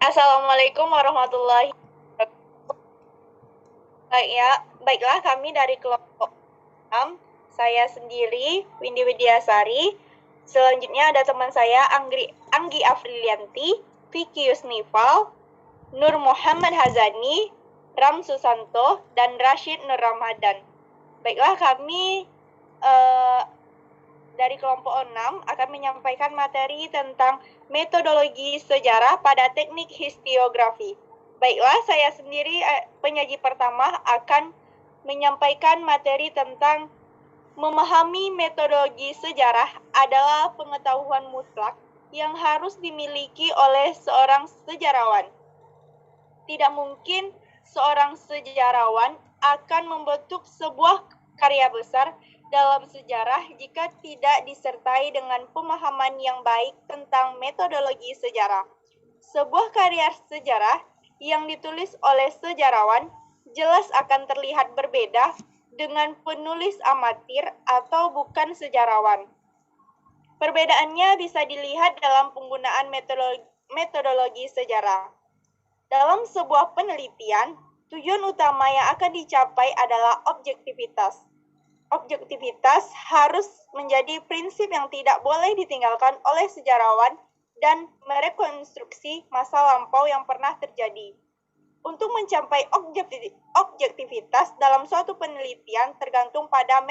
Assalamualaikum warahmatullahi wabarakatuh. Baiklah kami dari kelompok 6, saya sendiri, Windy Widiasari. Selanjutnya ada teman saya, Anggi Afrilianti, Vicky Yusnival, Nur Muhammad Hazani, Ram Susanto, dan Rashid Nur Ramadan. Baiklah kami dari kelompok 6 akan menyampaikan materi tentang metodologi sejarah pada teknik historiografi. Baiklah, saya sendiri penyaji pertama akan menyampaikan materi tentang memahami metodologi sejarah adalah pengetahuan mutlak yang harus dimiliki oleh seorang sejarawan. Tidak mungkin seorang sejarawan akan membentuk sebuah karya besar dalam sejarah jika tidak disertai dengan pemahaman yang baik tentang metodologi sejarah. Sebuah karya sejarah yang ditulis oleh sejarawan jelas akan terlihat berbeda dengan penulis amatir atau bukan sejarawan. Perbedaannya bisa dilihat dalam penggunaan metodologi sejarah. Dalam sebuah penelitian, tujuan utama yang akan dicapai adalah objektivitas. Objektivitas harus menjadi prinsip yang tidak boleh ditinggalkan oleh sejarawan dan merekonstruksi masa lampau yang pernah terjadi. Untuk mencapai objektivitas dalam suatu penelitian tergantung pada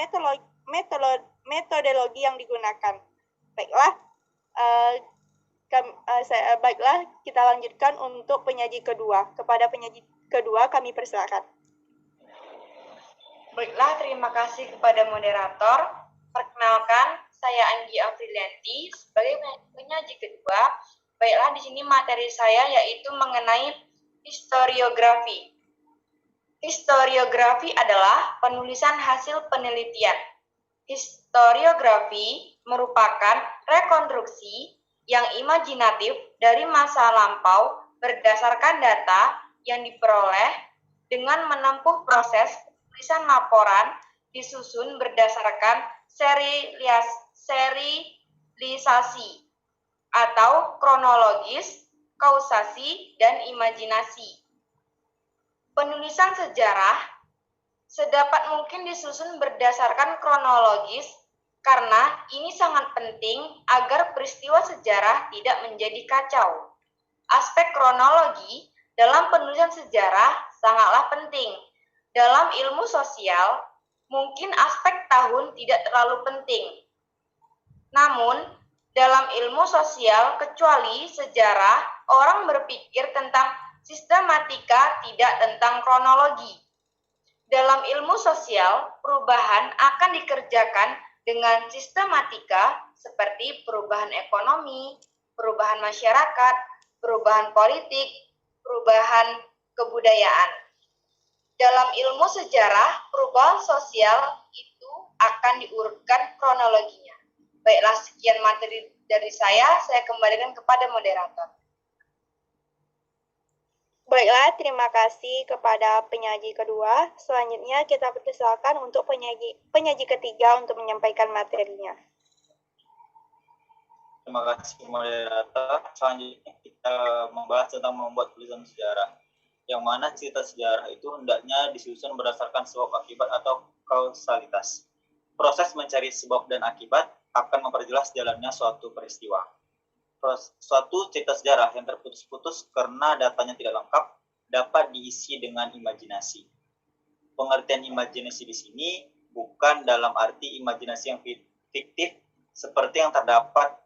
metodologi yang digunakan. Baiklah, kita lanjutkan untuk penyaji kedua. Kepada penyaji kedua kami persilakan. Baiklah, terima kasih kepada moderator. Perkenalkan, saya Anggi Afrilianti sebagai penyaji kedua. Baiklah, di sini materi saya yaitu mengenai historiografi. Historiografi adalah penulisan hasil penelitian. Historiografi merupakan rekonstruksi yang imajinatif dari masa lampau berdasarkan data yang diperoleh dengan menempuh proses tulisan laporan disusun berdasarkan serialisasi atau kronologis, kausasi, dan imajinasi. Penulisan sejarah sedapat mungkin disusun berdasarkan kronologis karena ini sangat penting agar peristiwa sejarah tidak menjadi kacau. Aspek kronologi dalam penulisan sejarah sangatlah penting. Dalam ilmu sosial, mungkin aspek tahun tidak terlalu penting. Namun, dalam ilmu sosial, kecuali sejarah, orang berpikir tentang sistematika, tidak tentang kronologi. Dalam ilmu sosial, perubahan akan dikerjakan dengan sistematika seperti perubahan ekonomi, perubahan masyarakat, perubahan politik, perubahan kebudayaan. Dalam ilmu sejarah, perubahan sosial itu akan diurutkan kronologinya. Baiklah, sekian materi dari saya kembalikan kepada moderator. Baiklah, terima kasih kepada penyaji kedua. Selanjutnya kita persilakan untuk penyaji ketiga untuk menyampaikan materinya. Terima kasih moderator. Selanjutnya kita membahas tentang membuat tulisan sejarah, yang mana cerita sejarah itu hendaknya disusun berdasarkan sebab akibat atau kausalitas. Proses mencari sebab dan akibat akan memperjelas jalannya suatu peristiwa. Suatu cerita sejarah yang terputus-putus karena datanya tidak lengkap dapat diisi dengan imajinasi. Pengertian imajinasi di sini bukan dalam arti imajinasi yang fiktif seperti yang terdapat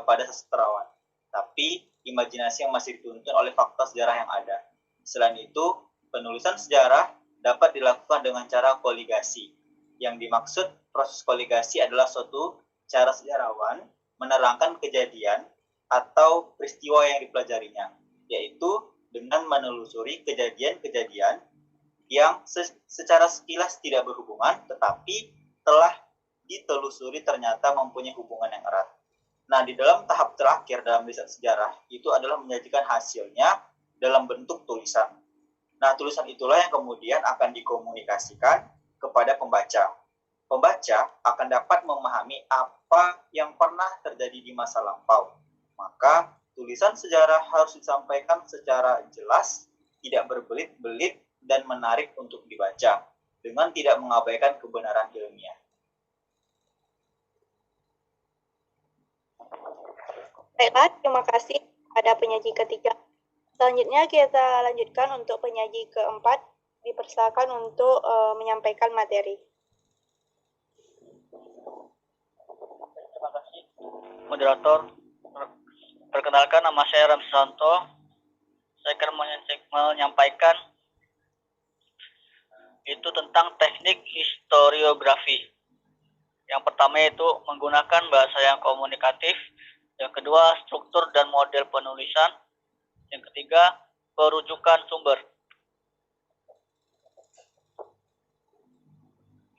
pada sastrawan, tapi imajinasi yang masih dituntun oleh fakta sejarah yang ada. Selain itu, penulisan sejarah dapat dilakukan dengan cara koligasi. Yang dimaksud proses koligasi adalah suatu cara sejarawan menerangkan kejadian atau peristiwa yang dipelajarinya, yaitu dengan menelusuri kejadian-kejadian yang secara sekilas tidak berhubungan, tetapi telah ditelusuri ternyata mempunyai hubungan yang erat. Nah, di dalam tahap terakhir dalam riset sejarah, itu adalah menyajikan hasilnya dalam bentuk tulisan. Nah, tulisan itulah yang kemudian akan dikomunikasikan kepada pembaca. Pembaca akan dapat memahami apa yang pernah terjadi di masa lampau. Maka, Tulisan sejarah harus disampaikan secara jelas, tidak berbelit-belit, dan menarik untuk dibaca, dengan tidak mengabaikan kebenaran ilmiah. Baiklah, terima kasih pada penyaji ketiga. Selanjutnya kita lanjutkan untuk penyaji keempat, dipersilakan untuk menyampaikan materi. Terima kasih, moderator. Perkenalkan, nama saya Ramzi Santo. Saya akan menyampaikan itu tentang teknik historiografi. Yang pertama yaitu menggunakan bahasa yang komunikatif. Yang kedua, struktur dan model penulisan. Yang ketiga, perujukan sumber.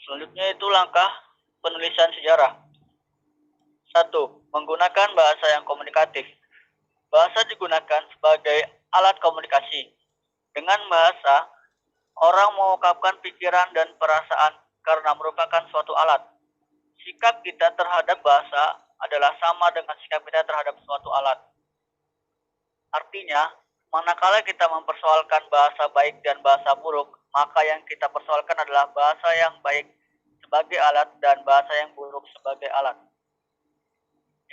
Selanjutnya itu langkah penulisan sejarah. 1. Menggunakan bahasa yang komunikatif. Bahasa digunakan sebagai alat komunikasi. Dengan bahasa, orang mengungkapkan pikiran dan perasaan karena merupakan suatu alat. Sikap kita terhadap bahasa adalah sama dengan sikap kita terhadap suatu alat. Artinya, manakala kita mempersoalkan bahasa baik dan bahasa buruk, maka yang kita persoalkan adalah bahasa yang baik sebagai alat dan bahasa yang buruk sebagai alat.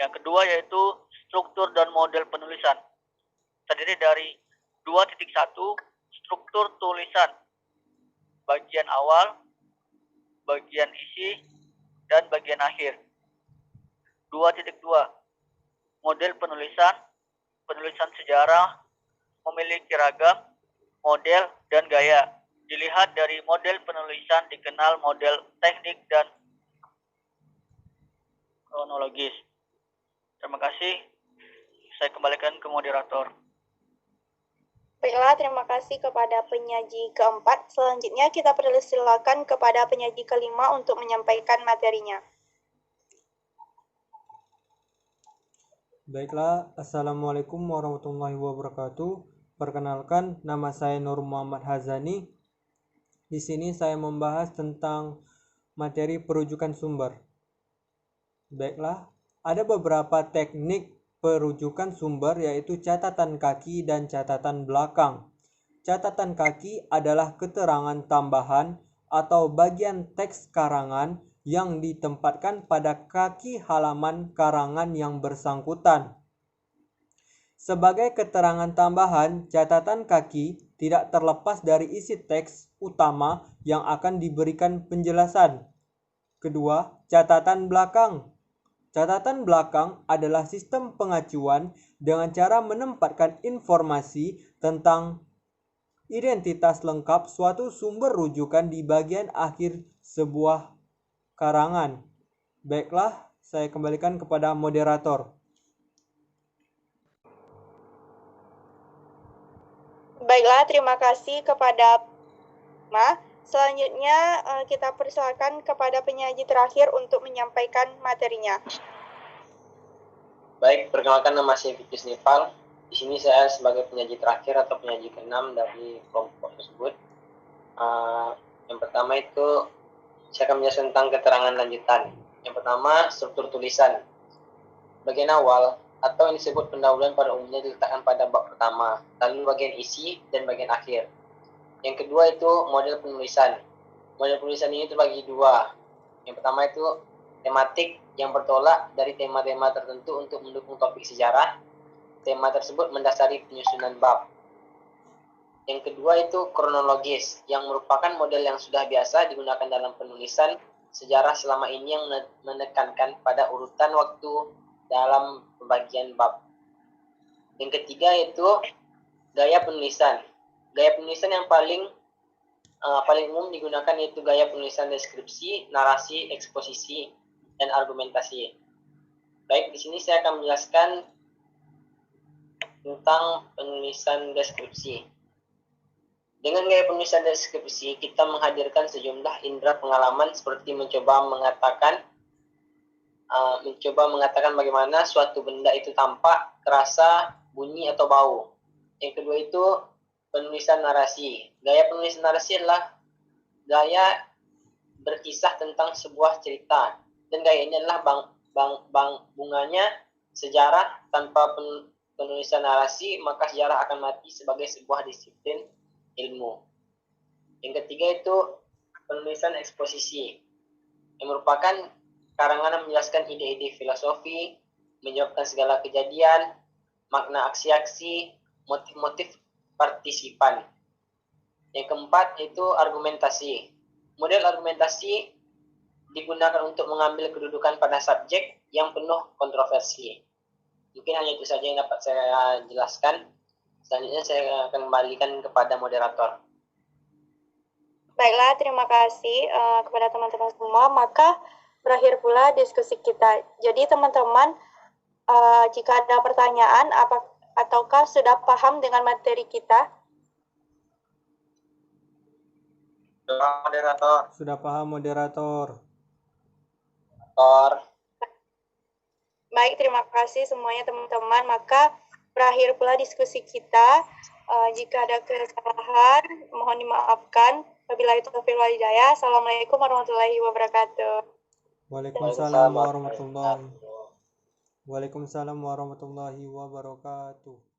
Yang kedua yaitu struktur dan model penulisan. Terdiri dari 2.1, struktur tulisan. Bagian awal, bagian isi, dan bagian akhir. 2.2, model penulisan. Penulisan sejarah memiliki ragam, model, dan gaya. Dilihat dari model penulisan dikenal model teknik dan kronologis. Terima kasih. Saya kembalikan ke moderator. Baiklah, terima kasih kepada penyaji keempat. Selanjutnya kita persilakan kepada penyaji kelima untuk menyampaikan materinya. Baiklah, Assalamualaikum warahmatullahi wabarakatuh. Perkenalkan, nama saya Nur Muhammad Hazani. Di sini saya membahas tentang materi perujukan sumber. Baiklah, ada beberapa teknik perujukan sumber yaitu catatan kaki dan catatan belakang. Catatan kaki adalah keterangan tambahan atau bagian teks karangan yang ditempatkan pada kaki halaman karangan yang bersangkutan. Sebagai keterangan tambahan, catatan kaki tidak terlepas dari isi teks utama yang akan diberikan penjelasan. Kedua, catatan belakang. Catatan belakang adalah sistem pengacuan dengan cara menempatkan informasi tentang identitas lengkap suatu sumber rujukan di bagian akhir sebuah karangan. Baiklah, saya kembalikan kepada moderator. Baiklah, terima kasih kepada Selanjutnya kita persilakan kepada penyaji terakhir untuk menyampaikan materinya. Baik, perkenalkan nama saya Fikis Nipal. Di sini saya sebagai penyaji terakhir atau penyaji ke-6 dari kelompok tersebut. Yang pertama itu saya akan menjelaskan tentang keterangan lanjutan. Yang pertama, struktur tulisan. Bagian awal atau yang disebut pendahuluan pada umumnya diletakkan pada bab pertama, lalu bagian isi dan bagian akhir. Yang kedua itu model penulisan. Model penulisan ini terbagi dua. Yang pertama itu tematik yang bertolak dari tema-tema tertentu untuk mendukung topik sejarah. Tema tersebut mendasari penyusunan bab. Yang kedua itu kronologis, yang merupakan model yang sudah biasa digunakan dalam penulisan sejarah selama ini yang menekankan pada urutan waktu dalam pembagian bab. Yang ketiga itu gaya penulisan. Gaya penulisan yang paling umum digunakan yaitu gaya penulisan deskripsi, narasi, eksposisi, dan argumentasi. Baik, di sini saya akan menjelaskan tentang penulisan deskripsi. Dengan gaya penulisan deskripsi, kita menghadirkan sejumlah indera pengalaman seperti mencoba mengatakan bagaimana suatu benda itu tampak, terasa, bunyi, atau bau. Yang kedua itu penulisan narasi. Gaya penulisan narasi adalah gaya berkisah tentang sebuah cerita, dan gaya ini adalah bunganya sejarah tanpa penulisan narasi, maka sejarah akan mati sebagai sebuah disiplin ilmu. Yang ketiga itu penulisan eksposisi, yang merupakan karangan yang menjelaskan ide-ide filosofi, menjawabkan segala kejadian, makna aksi-aksi, motif-motif partisipan. Yang keempat itu argumentasi. Model argumentasi digunakan untuk mengambil kedudukan pada subjek yang penuh kontroversi. Mungkin hanya itu saja yang dapat saya jelaskan. Selanjutnya saya akan kembalikan kepada moderator. Baiklah, terima kasih kepada teman-teman semua. Maka berakhir pula diskusi kita. Jadi teman-teman, jika ada pertanyaan ataukah sudah paham dengan materi kita? Moderator. Sudah paham, moderator. Baik, terima kasih semuanya teman-teman. Maka berakhir pula diskusi kita. Jika ada kesalahan, mohon dimaafkan. Wabillahi taufiq wal hidayah. Assalamualaikum warahmatullahi wabarakatuh. Waalaikumsalam warahmatullahi wabarakatuh.